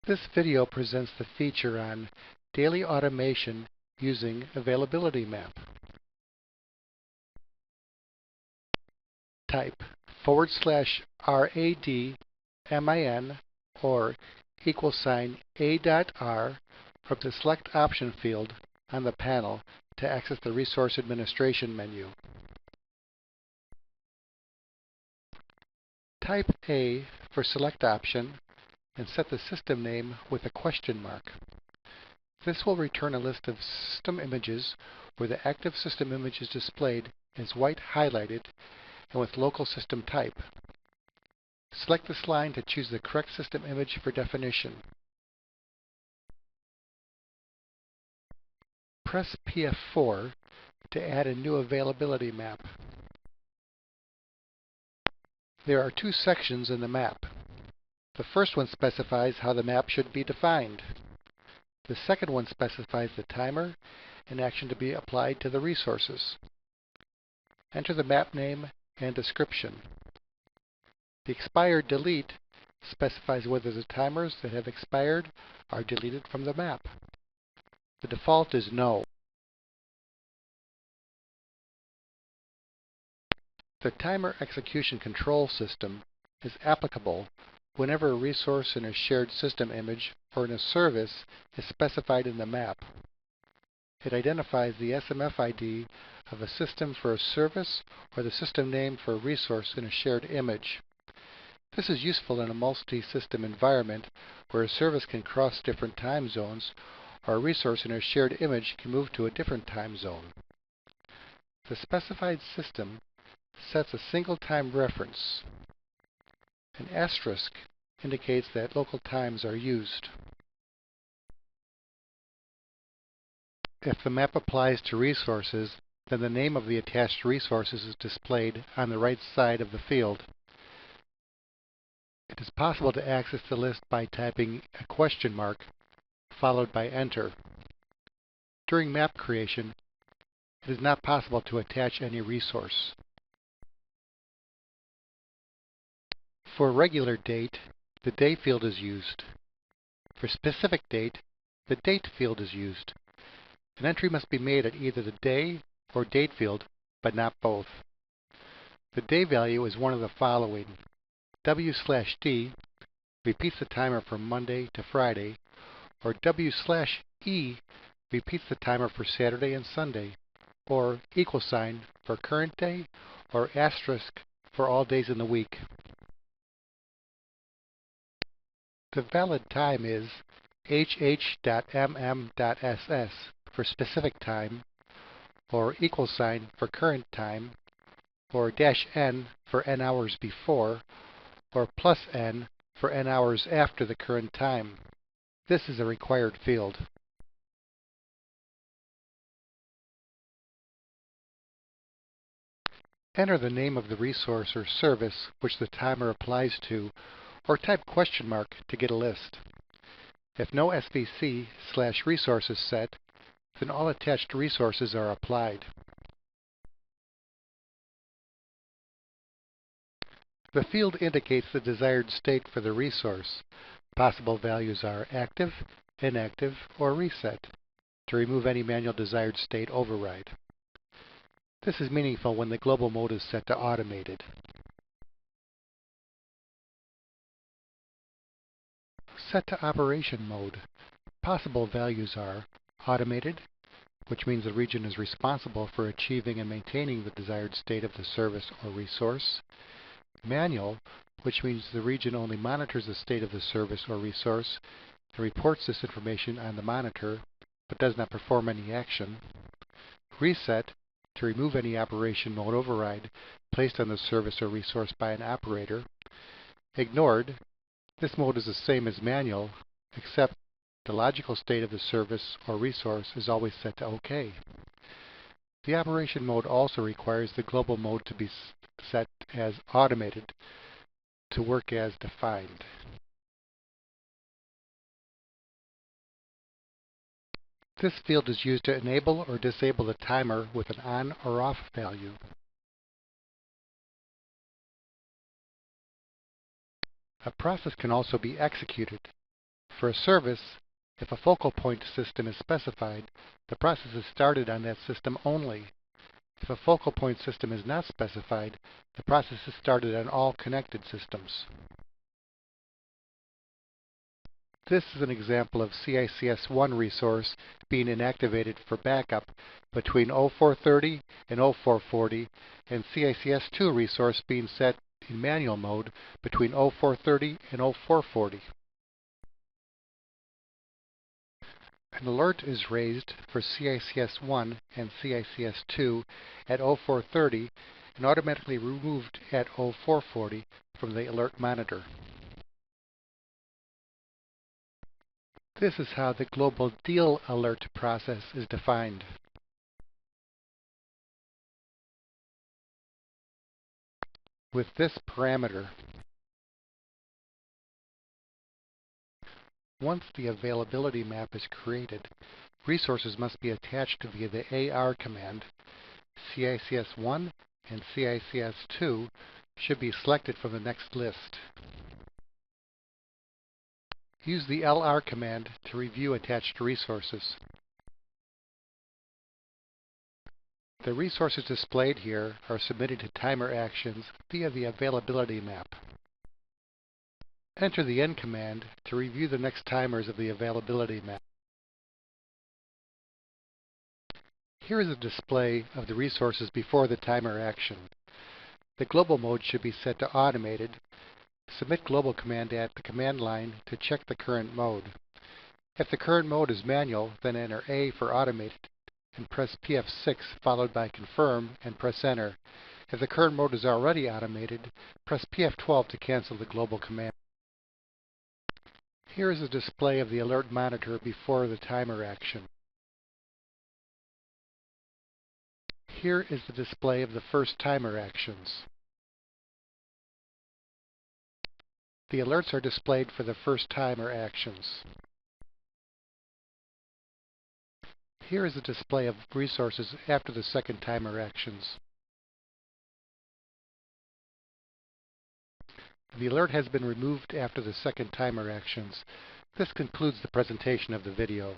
This video presents the feature on daily automation using Availability Map. Type /RADMIN or =A.R from the Select Option field on the panel to access the Resource Administration menu. Type A for Select Option and set the system name with a question mark. This will return a list of system images where the active system image is displayed as white highlighted and with local system type. Select this line to choose the correct system image for definition. Press PF4 to add a new availability map. There are two sections in the map. The first one specifies how the map should be defined. The second one specifies the timer and action to be applied to the resources. Enter the map name and description. The expired delete specifies whether the timers that have expired are deleted from the map. The default is no. The timer execution control system is applicable whenever a resource in a shared system image or in a service is specified in the map. It identifies the SMF ID of a system for a service or the system name for a resource in a shared image. This is useful in a multi-system environment where a service can cross different time zones or a resource in a shared image can move to a different time zone. The specified system sets a single time reference. An asterisk indicates that local times are used. If the map applies to resources, then the name of the attached resources is displayed on the right side of the field. It is possible to access the list by typing a question mark followed by enter. During map creation, it is not possible to attach any resource. For regular date, the day field is used. For specific date, the date field is used. An entry must be made at either the day or date field, but not both. The day value is one of the following. W/D repeats the timer from Monday to Friday, or W/E repeats the timer for Saturday and Sunday, or =sign for current day, or asterisk for all days in the week. The valid time is HH.MM.SS for specific time, or =sign for current time, or -N for N hours before, or +N for N hours after the current time. This is a required field. Enter the name of the resource or service which the timer applies to, or type question mark to get a list. If no SVC/resource is set, then all attached resources are applied. The field indicates the desired state for the resource. Possible values are active, inactive, or reset. To remove any manual desired state, override. This is meaningful when the global mode is set to automated. Set to operation mode. Possible values are automated, which means the region is responsible for achieving and maintaining the desired state of the service or resource. Manual, which means the region only monitors the state of the service or resource and reports this information on the monitor, but does not perform any action. Reset, to remove any operation mode override placed on the service or resource by an operator. Ignored, this mode is the same as manual, except the logical state of the service or resource is always set to OK. The operation mode also requires the global mode to be set as automated to work as defined. This field is used to enable or disable the timer with an on or off value. A process can also be executed. For a service, if a focal point system is specified, the process is started on that system only. If a focal point system is not specified, the process is started on all connected systems. This is an example of CICS-1 resource being inactivated for backup between 0430 and 0440, and CICS-2 resource being set in manual mode between 0430 and 0440. An alert is raised for CICS-1 and CICS-2 at 0430 and automatically removed at 0440 from the alert monitor. This is how the global deal alert process is defined. With this parameter, once the availability map is created, resources must be attached via the AR command. CICS-1 and CICS-2 should be selected from the next list. Use the LR command to review attached resources. The resources displayed here are submitted to timer actions via the availability map. Enter the N command to review the next timers of the availability map. Here is a display of the resources before the timer action. The global mode should be set to automated. Submit global command at the command line to check the current mode. If the current mode is manual, then enter A for automated and press PF6 followed by confirm and press enter. If the current mode is already automated, press PF12 to cancel the global command. Here is a display of the alert monitor before the timer action. Here is the display of the first timer actions. The alerts are displayed for the first timer actions. Here is a display of resources after the second timer actions. The alert has been removed after the second timer actions. This concludes the presentation of the video.